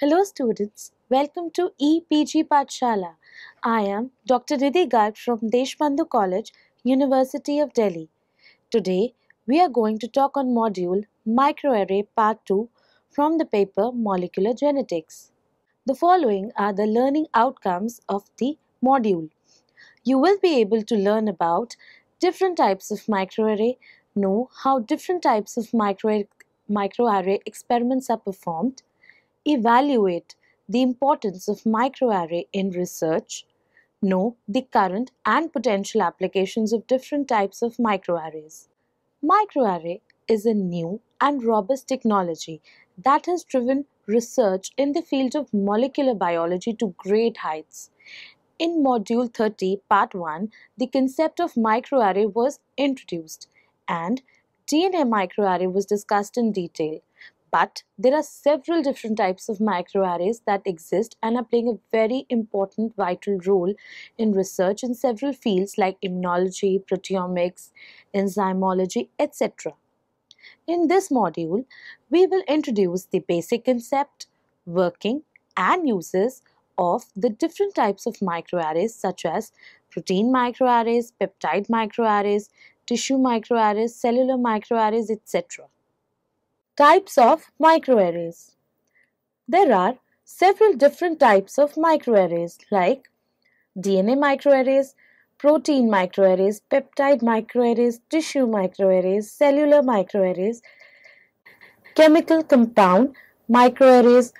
Hello students, welcome to EPG Pathshala. I am Dr. Riddhi Garg from Deshbandhu College, University of Delhi. Today we are going to talk on module Microarray Part 2 from the paper Molecular Genetics. The following are the learning outcomes of the module. You will be able to learn about different types of microarray, know how different types of microarray experiments are performed, evaluate the importance of microarray in research, know the current and potential applications of different types of microarrays. Microarray is a new and robust technology that has driven research in the field of molecular biology to great heights. In Module 30, Part 1, the concept of microarray was introduced and DNA microarray was discussed in detail. But there are several different types of microarrays that exist and are playing a very important vital role in research in several fields like immunology, proteomics, enzymology, etc. In this module, we will introduce the basic concept, working, and uses of the different types of microarrays such as protein microarrays, peptide microarrays, tissue microarrays, cellular microarrays, etc. Types of microarrays. There are several different types of microarrays like DNA microarrays, protein microarrays, peptide microarrays, tissue microarrays, cellular microarrays, chemical compound microarrays,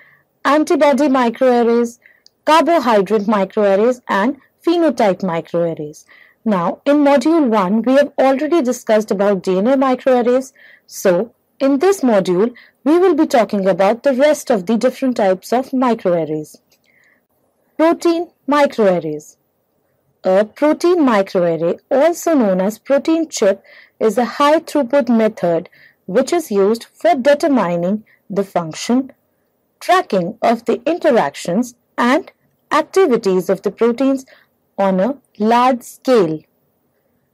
antibody microarrays, carbohydrate microarrays, and phenotype microarrays. Now, in Module 1, we have already discussed about DNA microarrays. So, in this module, we will be talking about the rest of the different types of microarrays. Protein microarrays. A protein microarray, also known as protein chip, is a high-throughput method which is used for determining the function, tracking of the interactions, and activities of the proteins on a large scale.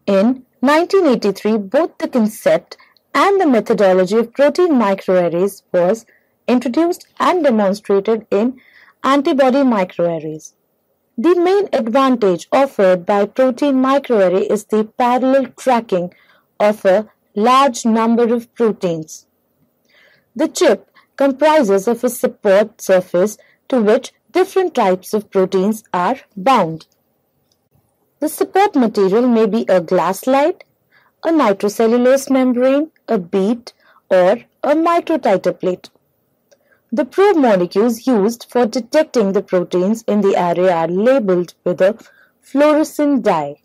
In 1983, both the concept and the methodology of protein microarrays was introduced and demonstrated in antibody microarrays. The main advantage offered by protein microarray is the parallel tracking of a large number of proteins. The chip comprises of a support surface to which different types of proteins are bound. The support material may be a glass slide, a nitrocellulose membrane, a bead, or a microtiter plate. The probe molecules used for detecting the proteins in the array are labeled with a fluorescent dye.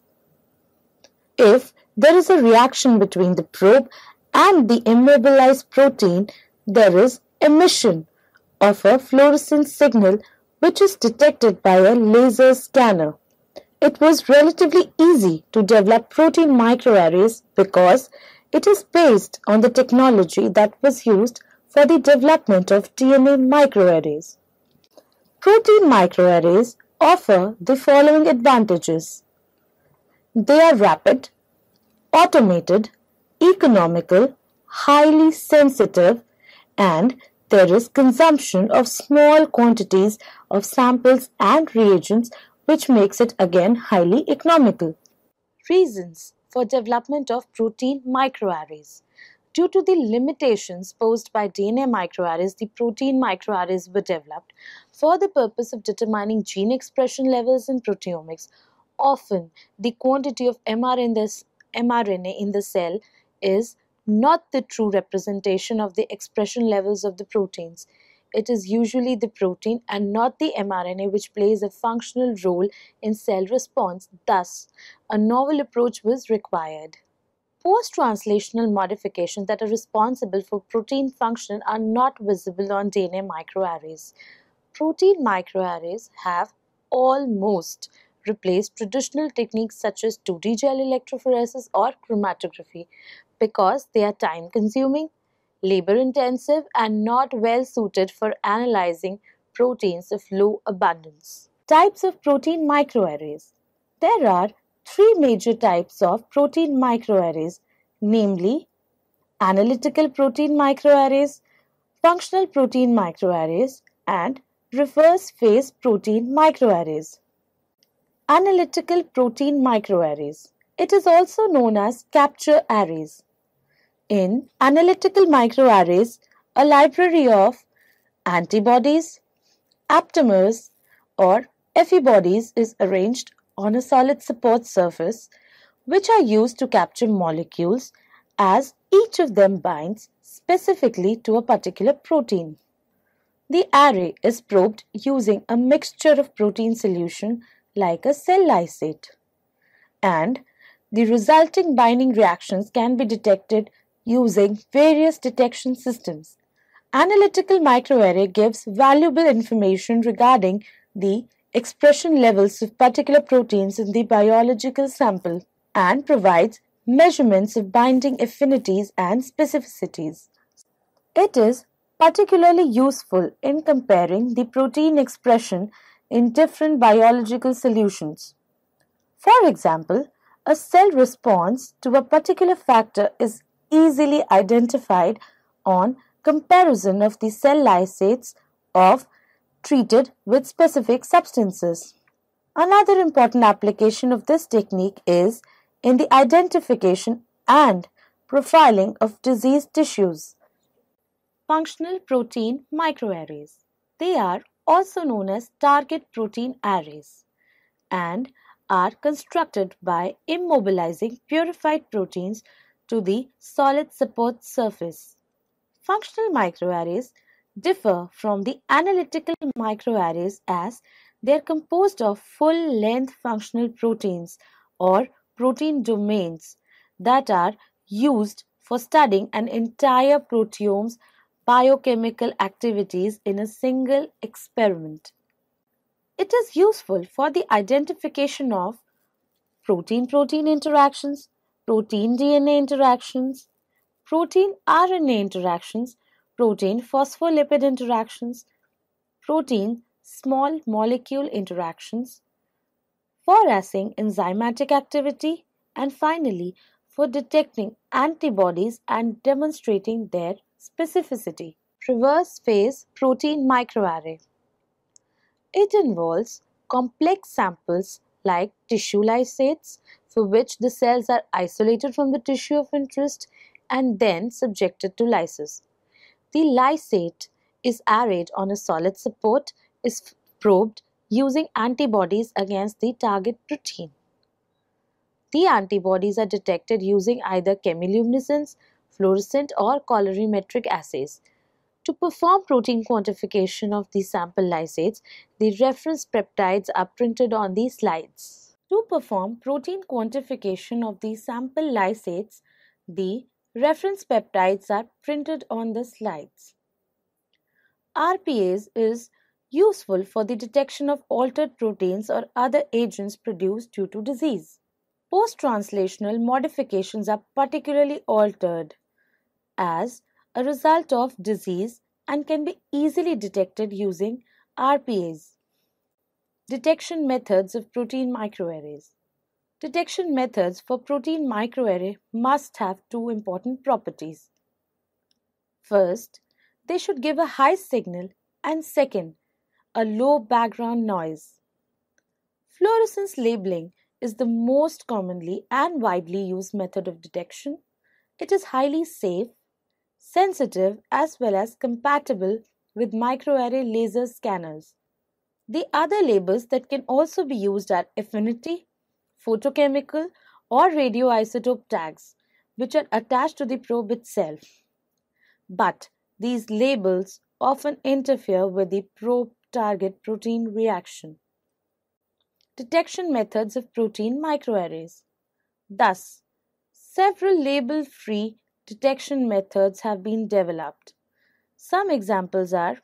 If there is a reaction between the probe and the immobilized protein, there is emission of a fluorescent signal which is detected by a laser scanner. It was relatively easy to develop protein microarrays because it is based on the technology that was used for the development of DNA microarrays. Protein microarrays offer the following advantages. They are rapid, automated, economical, highly sensitive, and there is consumption of small quantities of samples and reagents, which makes it again highly economical. Reasons for development of protein microarrays. Due to the limitations posed by DNA microarrays, the protein microarrays were developed for the purpose of determining gene expression levels in proteomics. Often, the quantity of mRNA in the cell is not the true representation of the expression levels of the proteins. It is usually the protein and not the mRNA which plays a functional role in cell response. Thus, a novel approach was required. Post-translational modifications that are responsible for protein function are not visible on DNA microarrays. Protein microarrays have almost replaced traditional techniques such as 2D gel electrophoresis or chromatography because they are time-consuming, labor-intensive, and not well suited for analyzing proteins of low abundance. Types of protein microarrays. There are three major types of protein microarrays, namely analytical protein microarrays, functional protein microarrays, and Reverse phase protein microarrays. Analytical protein microarrays. It is also known as capture arrays. In analytical microarrays, a library of antibodies, aptamers, or Febodies is arranged on a solid support surface, which are used to capture molecules as each of them binds specifically to a particular protein. The array is probed using a mixture of protein solution like a cell lysate, and the resulting binding reactions can be detected using various detection systems. Analytical microarray gives valuable information regarding the expression levels of particular proteins in the biological sample and provides measurements of binding affinities and specificities. It is particularly useful in comparing the protein expression in different biological solutions. For example, a cell response to a particular factor is easily identified on comparison of the cell lysates of treated with specific substances. Another important application of this technique is in the identification and profiling of diseased tissues. Functional protein microarrays. They are also known as target protein arrays and are constructed by immobilizing purified proteins to the solid support surface. Functional microarrays differ from the analytical microarrays as they are composed of full-length functional proteins or protein domains that are used for studying an entire proteome's biochemical activities in a single experiment. It is useful for the identification of protein-protein interactions, protein-DNA interactions, protein-RNA interactions, protein phospholipid interactions, protein small molecule interactions, for assaying enzymatic activity, and finally for detecting antibodies and demonstrating their specificity. Reverse phase protein microarray. It involves complex samples like tissue lysates, for which the cells are isolated from the tissue of interest and then subjected to lysis. The lysate is arrayed on a solid support, is probed using antibodies against the target protein. The antibodies are detected using either chemiluminescence, fluorescent or colorimetric assays. To perform protein quantification of the sample lysates, the reference peptides are printed on the slides. To perform protein quantification of the sample lysates, the reference peptides are printed on the slides. RPAs is useful for the detection of altered proteins or other agents produced due to disease. Post-translational modifications are particularly altered as a result of disease and can be easily detected using RPAs. Detection methods of protein microarrays. Detection methods for protein microarray must have two important properties. First, they should give a high signal, and second, a low background noise. Fluorescence labeling is the most commonly and widely used method of detection. It is highly safe, sensitive as well as compatible with microarray laser scanners. The other labels that can also be used are affinity, photochemical or radioisotope tags, which are attached to the probe itself. But these labels often interfere with the probe-target protein reaction. Detection methods of protein microarrays. Thus, several label-free detection methods have been developed. Some examples are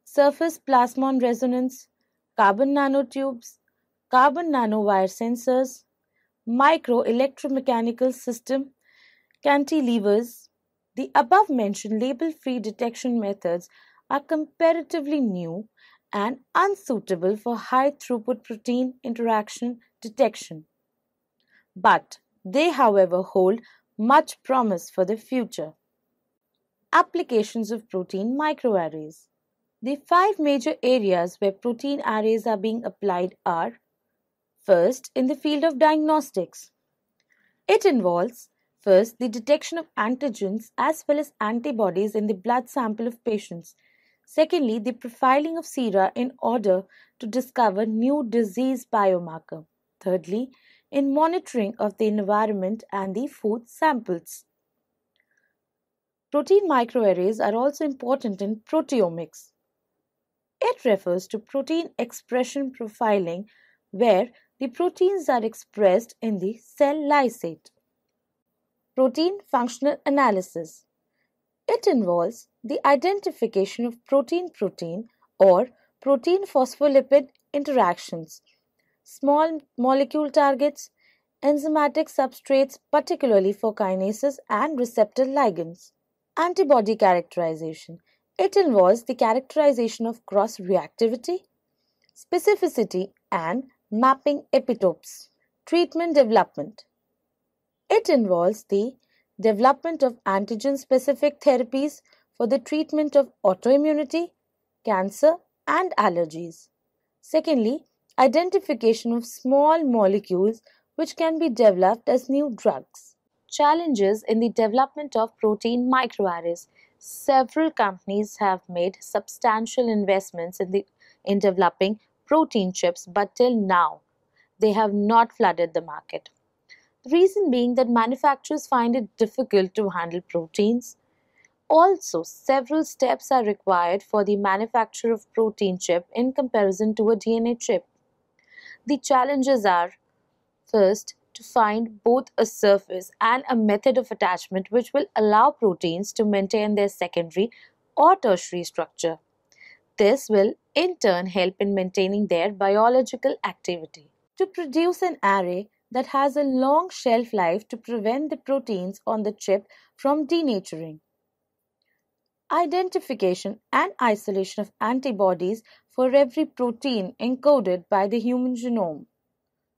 surface plasmon resonance, carbon nanotubes, carbon nanowire sensors, micro-electromechanical system, cantilevers. The above-mentioned label-free detection methods are comparatively new and unsuitable for high-throughput protein interaction detection. But they, however, hold much promise for the future. Applications of protein microarrays. The five major areas where protein arrays are being applied are: first, in the field of diagnostics. It involves first the detection of antigens as well as antibodies in the blood sample of patients. Secondly, the profiling of sera in order to discover new disease biomarker. Thirdly, in monitoring of the environment and the food samples. Protein microarrays are also important in proteomics. It refers to protein expression profiling where the proteins are expressed in the cell lysate. Protein functional analysis. It involves the identification of protein-protein or protein phospholipid interactions, small molecule targets, enzymatic substrates particularly for kinases and receptor ligands. Antibody characterization. It involves the characterization of cross-reactivity, specificity and mapping epitopes. Treatment development. It involves the development of antigen-specific therapies for the treatment of autoimmunity, cancer and allergies. Secondly, identification of small molecules which can be developed as new drugs. Challenges in the development of protein microarrays. Several companies have made substantial investments in developing protein chips, but till now they have not flooded the market. The reason being that manufacturers find it difficult to handle proteins. Also, several steps are required for the manufacture of protein chip in comparison to a DNA chip. The challenges are: first, to find both a surface and a method of attachment which will allow proteins to maintain their secondary or tertiary structure. This will in turn help in maintaining their biological activity. To produce an array that has a long shelf life to prevent the proteins on the chip from denaturing. Identification and isolation of antibodies for every protein encoded by the human genome.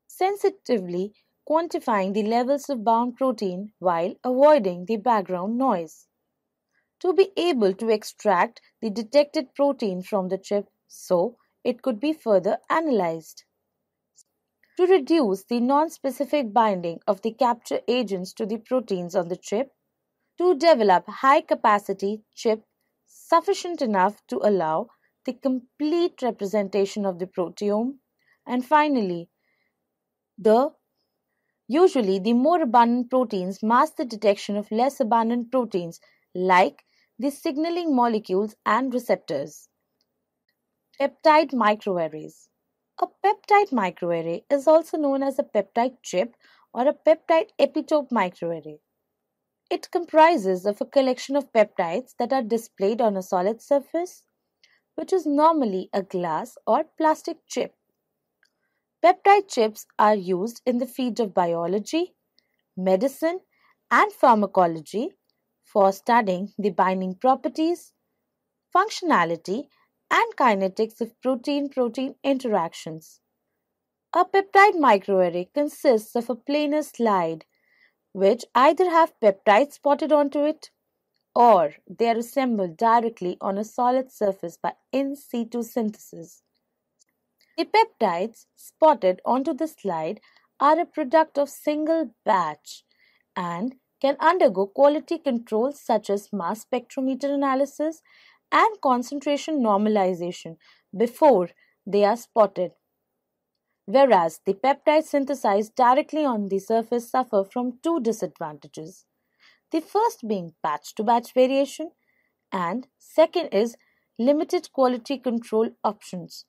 Sensitively quantifying the levels of bound protein while avoiding the background noise. To be able to extract the detected protein from the chip so it could be further analyzed. To reduce the non-specific binding of the capture agents to the proteins on the chip. To develop high-capacity chip sufficient enough to allow the complete representation of the proteome. And finally, usually the more abundant proteins mask the detection of less abundant proteins like the signaling molecules and receptors. Peptide microarrays. A peptide microarray is also known as a peptide chip or a peptide epitope microarray. It comprises of a collection of peptides that are displayed on a solid surface, which is normally a glass or plastic chip. Peptide chips are used in the field of biology, medicine, and pharmacology for studying the binding properties, functionality, and kinetics of protein-protein interactions. A peptide microarray consists of a planar slide which either have peptides spotted onto it or they are assembled directly on a solid surface by in situ synthesis. The peptides spotted onto the slide are a product of single batch and can undergo quality control such as mass spectrometer analysis and concentration normalization before they are spotted. Whereas the peptides synthesized directly on the surface suffer from two disadvantages. The first being batch-to-batch variation and second is limited quality control options.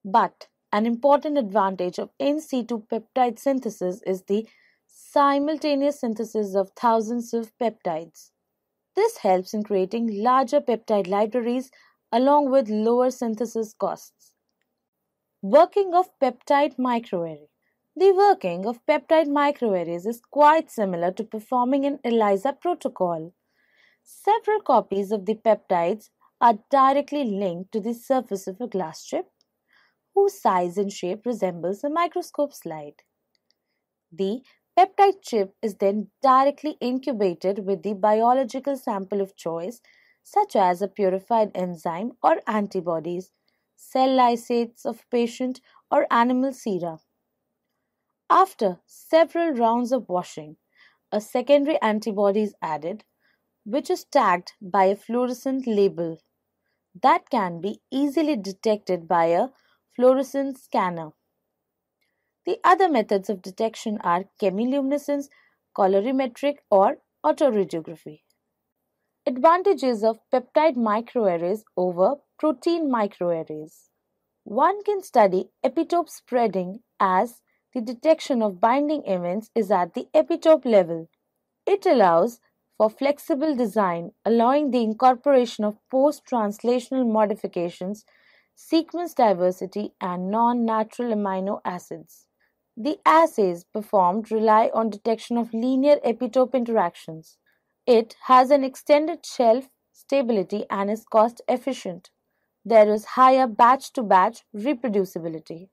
But an important advantage of in situ peptide synthesis is the simultaneous synthesis of thousands of peptides. This helps in creating larger peptide libraries along with lower synthesis costs. Working of peptide microarray. The working of peptide microarrays is quite similar to performing an ELISA protocol. Several copies of the peptides are directly linked to the surface of a glass chip, whose size and shape resembles a microscope slide. The peptide chip is then directly incubated with the biological sample of choice, such as a purified enzyme or antibodies, cell lysates of patient or animal sera. After several rounds of washing, a secondary antibody is added, which is tagged by a fluorescent label that can be easily detected by a fluorescence scanner. The other methods of detection are chemiluminescence, colorimetric, or autoradiography. Advantages of peptide microarrays over protein microarrays. One can study epitope spreading as the detection of binding events is at the epitope level. It allows for flexible design, allowing the incorporation of post-translational modifications, sequence diversity, and non-natural amino acids. The assays performed rely on detection of linear epitope interactions. It has an extended shelf stability and is cost efficient. There is higher batch-to-batch reproducibility.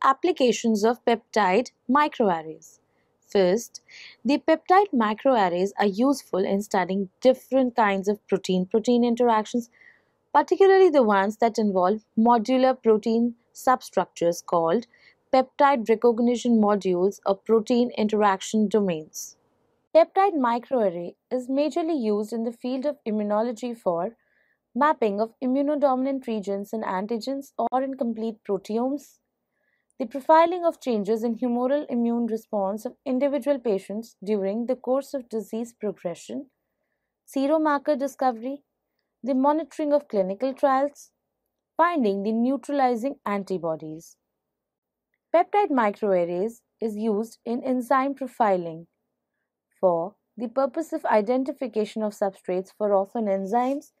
Applications of peptide microarrays. First, the peptide microarrays are useful in studying different kinds of protein-protein interactions, particularly the ones that involve modular protein substructures called peptide recognition modules or protein interaction domains. Peptide microarray is majorly used in the field of immunology for mapping of immunodominant regions in antigens or in complete proteomes, the profiling of changes in humoral immune response of individual patients during the course of disease progression, seromarker discovery, the monitoring of clinical trials, finding the neutralizing antibodies. Peptide microarrays is used in enzyme profiling for the purpose of identification of substrates for often enzymes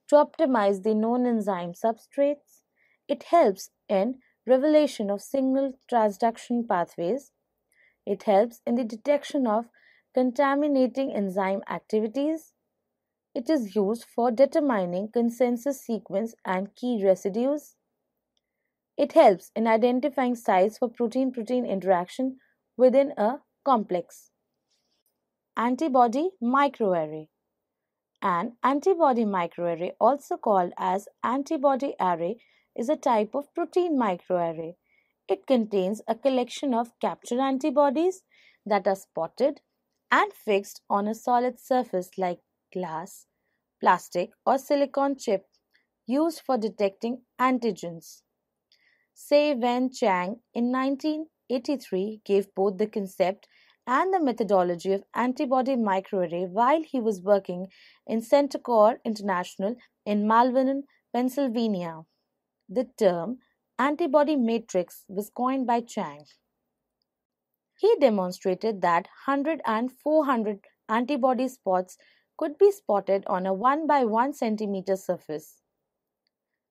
to optimize the known enzyme substrates. It helps in revelation of signal transduction pathways. It helps in the detection of contaminating enzyme activities. It is used for determining consensus sequence and key residues. It helps in identifying sites for protein-protein interaction within a complex. Antibody microarray. An antibody microarray, also called as antibody array, is a type of protein microarray. It contains a collection of captured antibodies that are spotted and fixed on a solid surface like glass, plastic, or silicon chip used for detecting antigens. Wen Chang in 1983 gave both the concept and the methodology of antibody microarray while he was working in Centocor International in Malvern, Pennsylvania. The term antibody matrix was coined by Chang. He demonstrated that 100 and 400 antibody spots could be spotted on a 1 by 1 centimeter surface.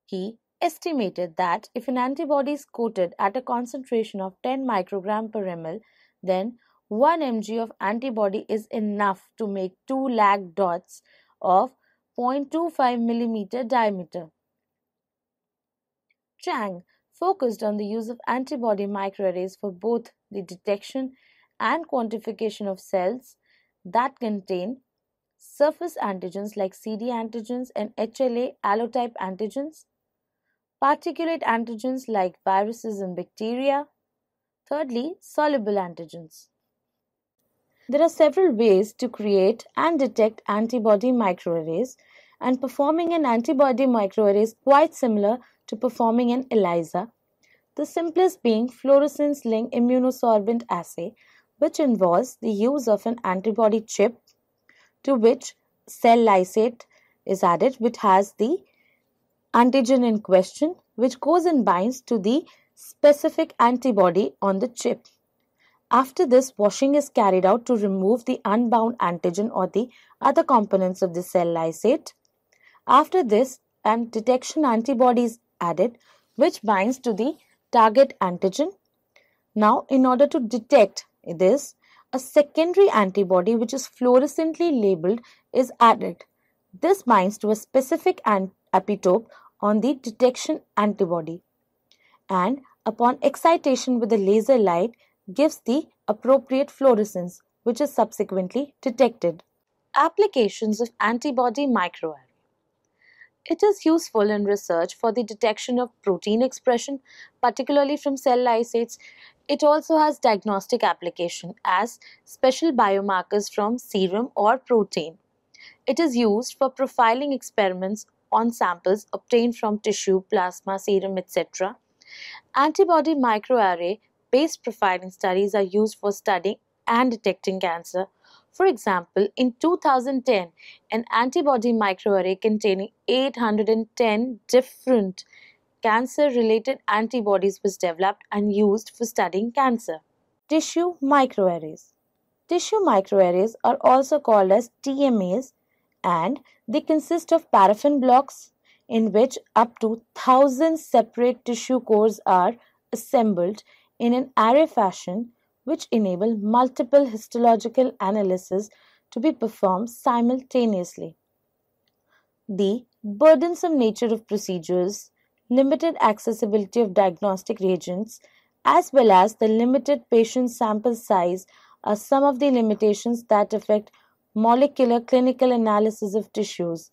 He estimated that if an antibody is coated at a concentration of 10 microgram per ml, then 1 mg of antibody is enough to make 2 lakh dots of 0.25 millimeter diameter. Chang focused on the use of antibody microarrays for both the detection and quantification of cells that contain surface antigens like CD antigens and HLA allotype antigens, particulate antigens like viruses and bacteria, thirdly, soluble antigens. There are several ways to create and detect antibody microarrays, and performing an antibody microarray is quite similar to performing an ELISA, the simplest being fluorescence-linked immunosorbent assay, which involves the use of an antibody chip to which cell lysate is added, which has the antigen in question, which goes and binds to the specific antibody on the chip. After this, washing is carried out to remove the unbound antigen or the other components of the cell lysate. After this, detection antibody is added, which binds to the target antigen. Now, in order to detect this, a secondary antibody, which is fluorescently labeled, is added. This binds to a specific epitope on the detection antibody, and upon excitation with the laser light gives the appropriate fluorescence, which is subsequently detected. Applications of antibody microarray. It is useful in research for the detection of protein expression, particularly from cell lysates. It also has diagnostic application as special biomarkers from serum or protein. It is used for profiling experiments on samples obtained from tissue, plasma, serum, etc. Antibody microarray based profiling studies are used for studying and detecting cancer. For example, in 2010, an antibody microarray containing 810 different cancer related antibodies was developed and used for studying cancer. Tissue microarrays. Tissue microarrays are also called as TMAs, and they consist of paraffin blocks in which up to 1,000 separate tissue cores are assembled in an array fashion, which enable multiple histological analyses to be performed simultaneously. The burdensome nature of procedures, limited accessibility of diagnostic reagents, as well as the limited patient sample size are some of the limitations that affect molecular clinical analysis of tissues.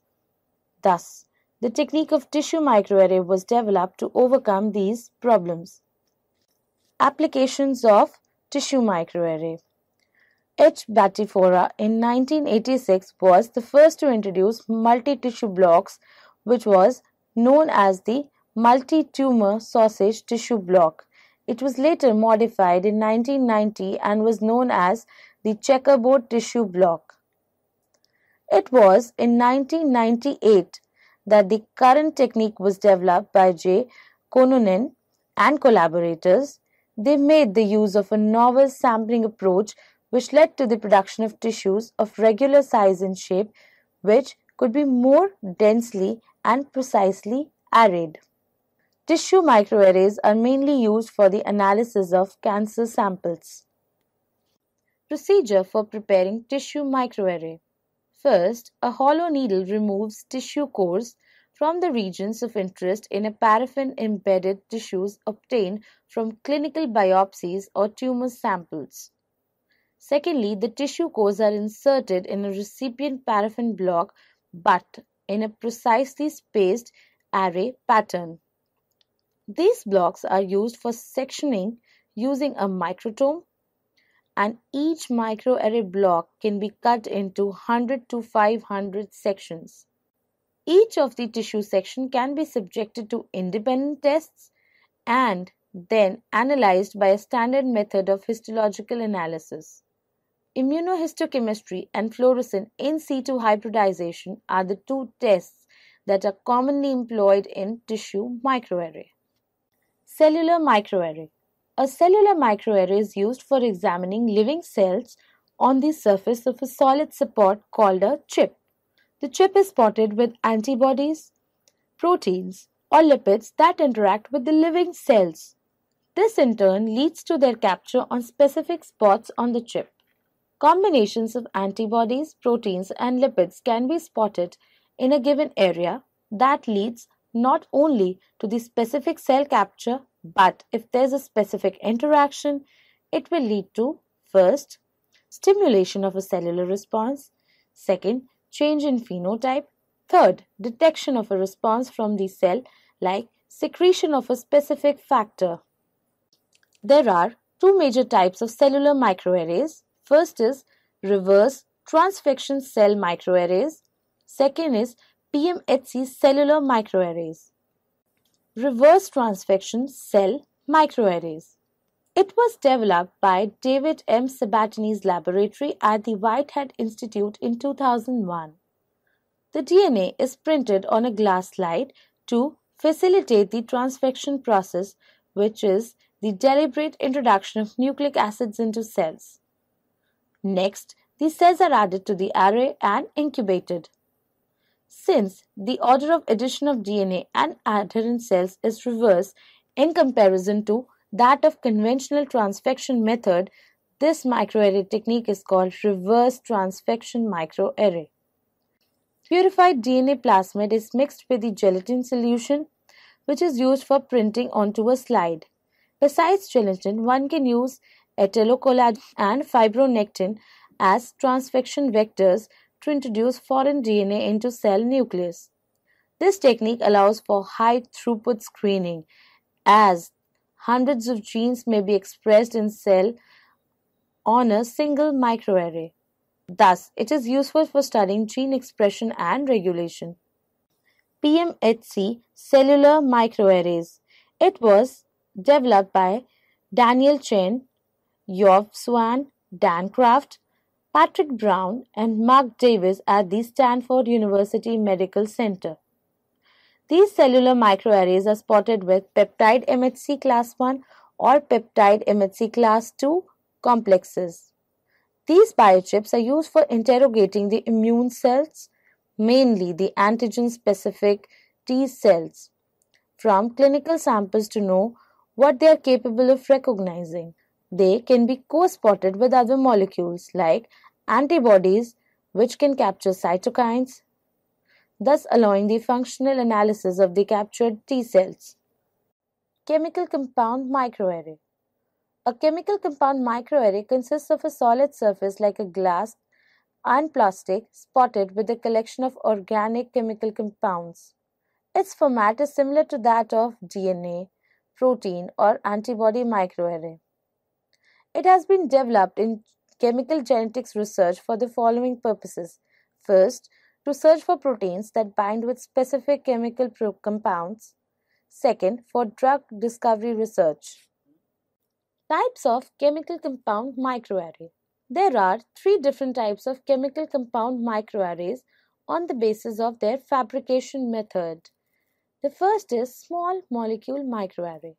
Thus, the technique of tissue microarray was developed to overcome these problems. Applications of tissue microarray. H. Battifora in 1986 was the first to introduce multi-tissue blocks, which was known as the multi-tumor sausage tissue block. It was later modified in 1990 and was known as the checkerboard tissue block. It was in 1998 that the current technique was developed by J. Kononen and collaborators. They made the use of a novel sampling approach which led to the production of tissues of regular size and shape which could be more densely and precisely arrayed. Tissue microarrays are mainly used for the analysis of cancer samples. Procedure for preparing tissue microarray. First, a hollow needle removes tissue cores from the regions of interest in a paraffin-embedded tissues obtained from clinical biopsies or tumor samples. Secondly, the tissue cores are inserted in a recipient paraffin block but in a precisely spaced array pattern. These blocks are used for sectioning using a microtome, and each microarray block can be cut into 100 to 500 sections. Each of the tissue section can be subjected to independent tests and then analyzed by a standard method of histological analysis. Immunohistochemistry and fluorescent in situ hybridization are the two tests that are commonly employed in tissue microarray. Cellular microarray. A cellular microarray is used for examining living cells on the surface of a solid support called a chip. The chip is spotted with antibodies, proteins, or lipids that interact with the living cells. This in turn leads to their capture on specific spots on the chip. Combinations of antibodies, proteins, and lipids can be spotted in a given area that leads not only to the specific cell capture, but if there is a specific interaction, it will lead to first, stimulation of a cellular response, second, change in phenotype, third, detection of a response from the cell like secretion of a specific factor. There are two major types of cellular microarrays. First is reverse transfection cell microarrays. Second is PMHC cellular microarrays. Reverse transfection cell microarrays. It was developed by David M. Sabatini's laboratory at the Whitehead Institute in 2001. The DNA is printed on a glass slide to facilitate the transfection process, which is the deliberate introduction of nucleic acids into cells. Next, the cells are added to the array and incubated. Since the order of addition of DNA and adherent cells is reversed in comparison to that of conventional transfection method, this microarray technique is called reverse transfection microarray. Purified DNA plasmid is mixed with the gelatin solution, which is used for printing onto a slide. Besides gelatin, one can use etylocollagen and fibronectin as transfection vectors to introduce foreign DNA into cell nucleus. This technique allows for high throughput screening, as hundreds of genes may be expressed in cell on a single microarray. Thus, it is useful for studying gene expression and regulation. PMHC Cellular Microarrays. It was developed by Daniel Chen, Yov Swan, Dan Kraft, Patrick Brown, and Mark Davis at the Stanford University Medical Center. These cellular microarrays are spotted with peptide MHC class 1 or peptide MHC class 2 complexes. These biochips are used for interrogating the immune cells, mainly the antigen-specific T cells, from clinical samples to know what they are capable of recognizing. They can be co-spotted with other molecules like antibodies, which can capture cytokines, thus allowing the functional analysis of the captured T cells. Chemical compound microarray. A chemical compound microarray consists of a solid surface like a glass and plastic spotted with a collection of organic chemical compounds. Its format is similar to that of DNA, protein, or antibody microarray. It has been developed in chemical genetics research for the following purposes. First, to search for proteins that bind with specific chemical compounds. Second, for drug discovery research. Types of chemical compound microarray. There are three different types of chemical compound microarrays on the basis of their fabrication method. The first is small molecule microarray.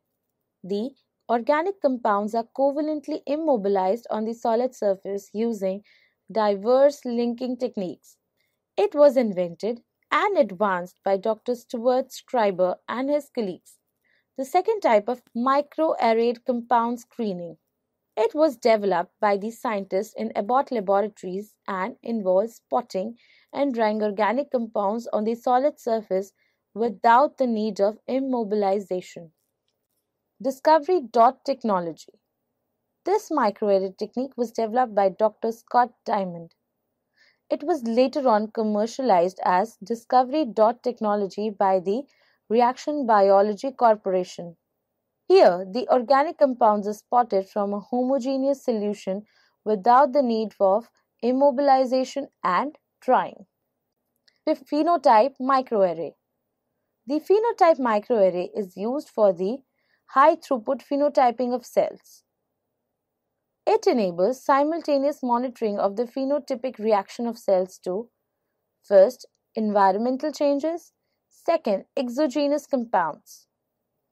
The organic compounds are covalently immobilized on the solid surface using diverse linking techniques. It was invented and advanced by Dr. Stuart Schreiber and his colleagues. The second type of microarrayed compound screening. It was developed by the scientists in Abbott laboratories and involves spotting and drying organic compounds on the solid surface without the need of immobilization. Discovery dot technology. This microarray technique was developed by Dr. Scott Diamond. It was later on commercialized as Discovery dot technology by the Reaction Biology Corporation. Here, the organic compounds are spotted from a homogeneous solution without the need of immobilization and drying. The Phenotype Microarray. The Phenotype Microarray is used for the high-throughput phenotyping of cells. It enables simultaneous monitoring of the phenotypic reaction of cells to, first, environmental changes, second, exogenous compounds.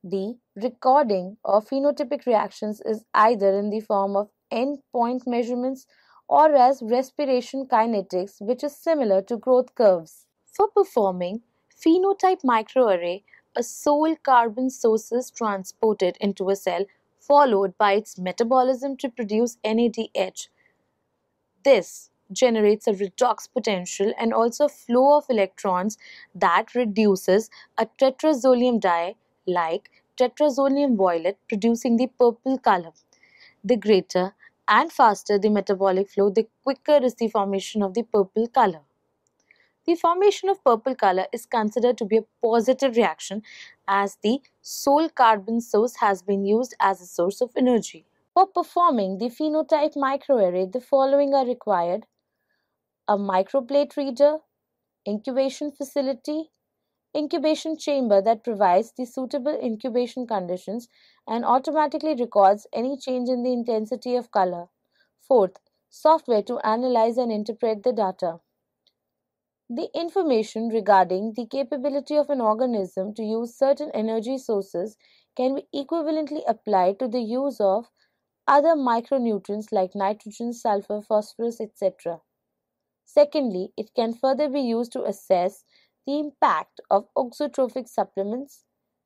The recording of phenotypic reactions is either in the form of endpoint measurements or as respiration kinetics, which is similar to growth curves. For performing phenotype microarray, a sole carbon source is transported into a cell, followed by its metabolism to produce NADH. This generates a redox potential and also flow of electrons that reduces a tetrazolium dye like tetrazolium violet, producing the purple color. The greater and faster the metabolic flow, the quicker is the formation of the purple color. The formation of purple color is considered to be a positive reaction as the sole carbon source has been used as a source of energy. For performing the phenotype microarray, the following are required: a microplate reader, incubation facility, incubation chamber that provides the suitable incubation conditions and automatically records any change in the intensity of color. Fourth, software to analyze and interpret the data. The information regarding the capability of an organism to use certain energy sources can be equivalently applied to the use of other micronutrients like nitrogen, sulfur, phosphorus, etc. Secondly, it can further be used to assess the impact of auxotrophic supplements,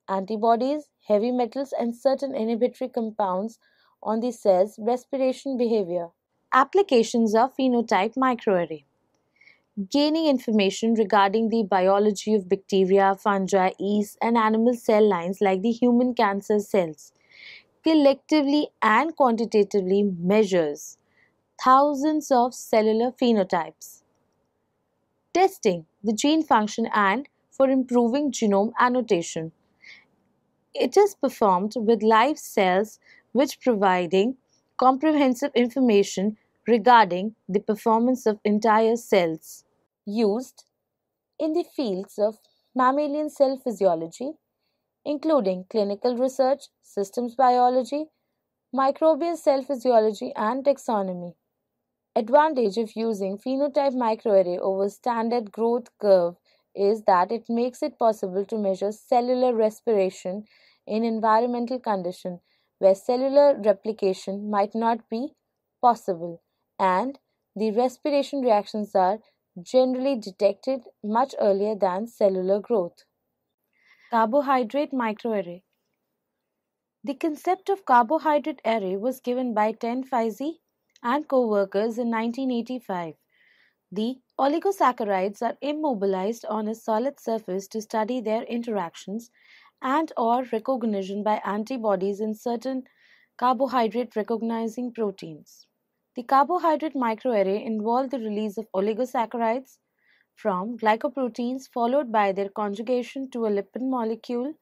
antibodies, heavy metals, and certain inhibitory compounds on the cell's respiration behavior. Applications of phenotype microarray. Gaining information regarding the biology of bacteria, fungi, yeast, and animal cell lines like the human cancer cells. Collectively and quantitatively measures thousands of cellular phenotypes. Testing the gene function and for improving genome annotation. It is performed with live cells, which providing comprehensive information regarding the performance of entire cells. Used in the fields of mammalian cell physiology, including clinical research, systems biology, microbial cell physiology, and taxonomy. Advantage of using phenotype microarray over standard growth curve is that it makes it possible to measure cellular respiration in environmental conditions where cellular replication might not be possible, and the respiration reactions are generally detected much earlier than cellular growth. Carbohydrate microarray. The concept of carbohydrate array was given by Tenfaizi and co-workers in 1985. The oligosaccharides are immobilized on a solid surface to study their interactions and or recognition by antibodies in certain carbohydrate recognizing proteins. The carbohydrate microarray involved the release of oligosaccharides from glycoproteins followed by their conjugation to a lipid molecule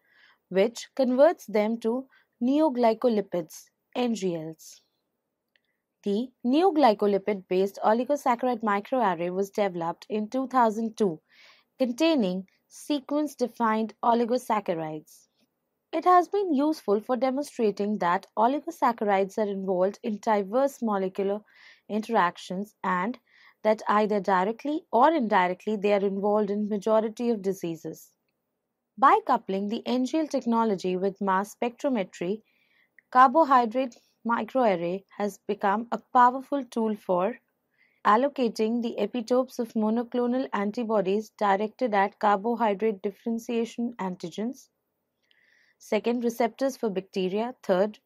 which converts them to neoglycolipids, NGLs. The neoglycolipid-based oligosaccharide microarray was developed in 2002, containing sequence-defined oligosaccharides. It has been useful for demonstrating that oligosaccharides are involved in diverse molecular interactions and that either directly or indirectly they are involved in majority of diseases. By coupling the NGL technology with mass spectrometry, carbohydrate microarray has become a powerful tool for allocating the epitopes of monoclonal antibodies directed at carbohydrate differentiation antigens. Second, receptors for bacteria. Third,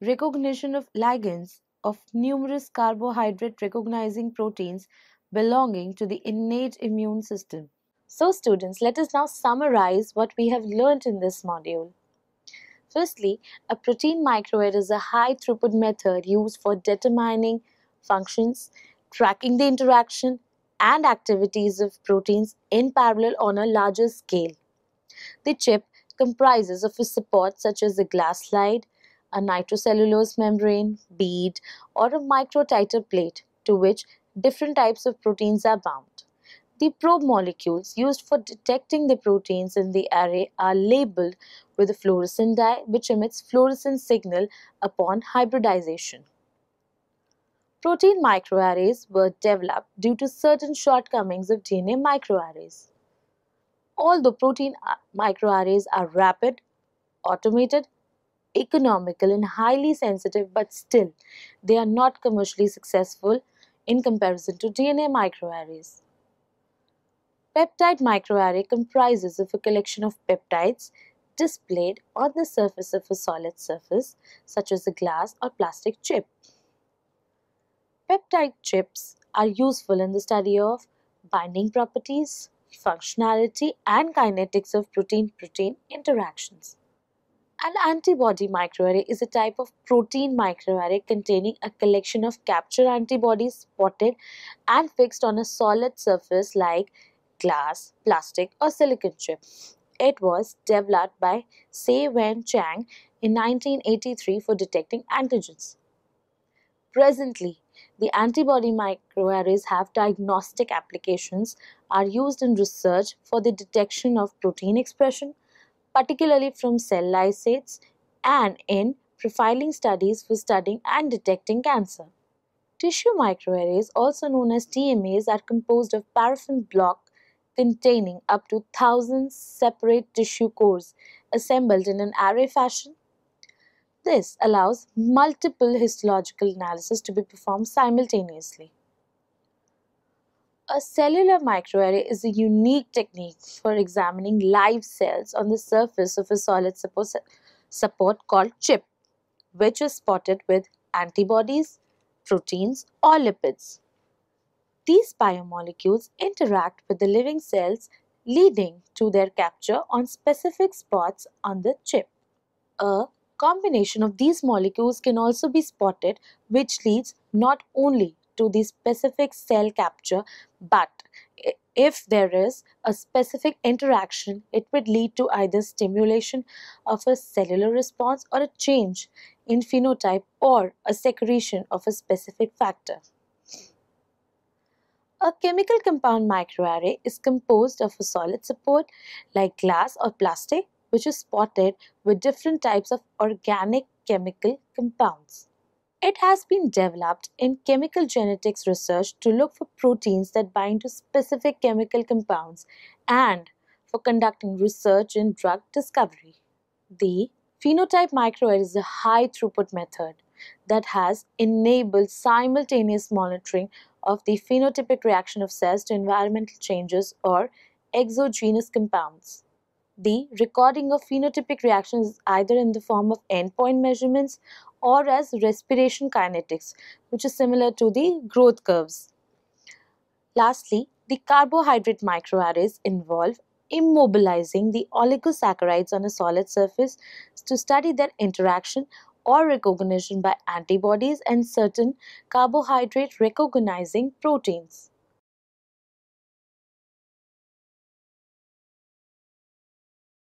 recognition of ligands of numerous carbohydrate recognizing proteins belonging to the innate immune system. So students, let us now summarize what we have learned in this module. Firstly, a protein microarray is a high throughput method used for determining functions, tracking the interaction and activities of proteins in parallel on a larger scale. The chip comprises of a support such as a glass slide, a nitrocellulose membrane, bead, or a microtiter plate to which different types of proteins are bound. The probe molecules used for detecting the proteins in the array are labeled with a fluorescent dye which emits fluorescent signal upon hybridization. Protein microarrays were developed due to certain shortcomings of DNA microarrays. Although protein microarrays are rapid, automated, economical and highly sensitive, but still they are not commercially successful in comparison to DNA microarrays. Peptide microarray comprises of a collection of peptides displayed on the surface of a solid surface such as a glass or plastic chip. Peptide chips are useful in the study of binding properties, functionality and kinetics of protein-protein interactions. An antibody microarray is a type of protein microarray containing a collection of capture antibodies spotted and fixed on a solid surface like glass, plastic or silicon chip. It was developed by Se-Wen Chang in 1983 for detecting antigens. Presently, the antibody microarrays have diagnostic applications, are used in research for the detection of protein expression, particularly from cell lysates, and in profiling studies for studying and detecting cancer. Tissue microarrays, also known as TMAs, are composed of paraffin block containing up to 1,000 separate tissue cores assembled in an array fashion. This allows multiple histological analysis to be performed simultaneously. A cellular microarray is a unique technique for examining live cells on the surface of a solid support called chip, which is spotted with antibodies, proteins, or lipids. These biomolecules interact with the living cells, leading to their capture on specific spots on the chip. A combination of these molecules can also be spotted, which leads not only to the specific cell capture but If there is a specific interaction, it would lead to either stimulation of a cellular response or a change in phenotype or a secretion of a specific factor. A chemical compound microarray is composed of a solid support like glass or plastic, which is spotted with different types of organic chemical compounds. It has been developed in chemical genetics research to look for proteins that bind to specific chemical compounds and for conducting research in drug discovery. The Phenotype Microarray is a high throughput method that has enabled simultaneous monitoring of the phenotypic reaction of cells to environmental changes or exogenous compounds. The recording of phenotypic reactions is either in the form of endpoint measurements or as respiration kinetics, which is similar to the growth curves. Lastly, the carbohydrate microarrays involve immobilizing the oligosaccharides on a solid surface to study their interaction or recognition by antibodies and certain carbohydrate recognizing proteins.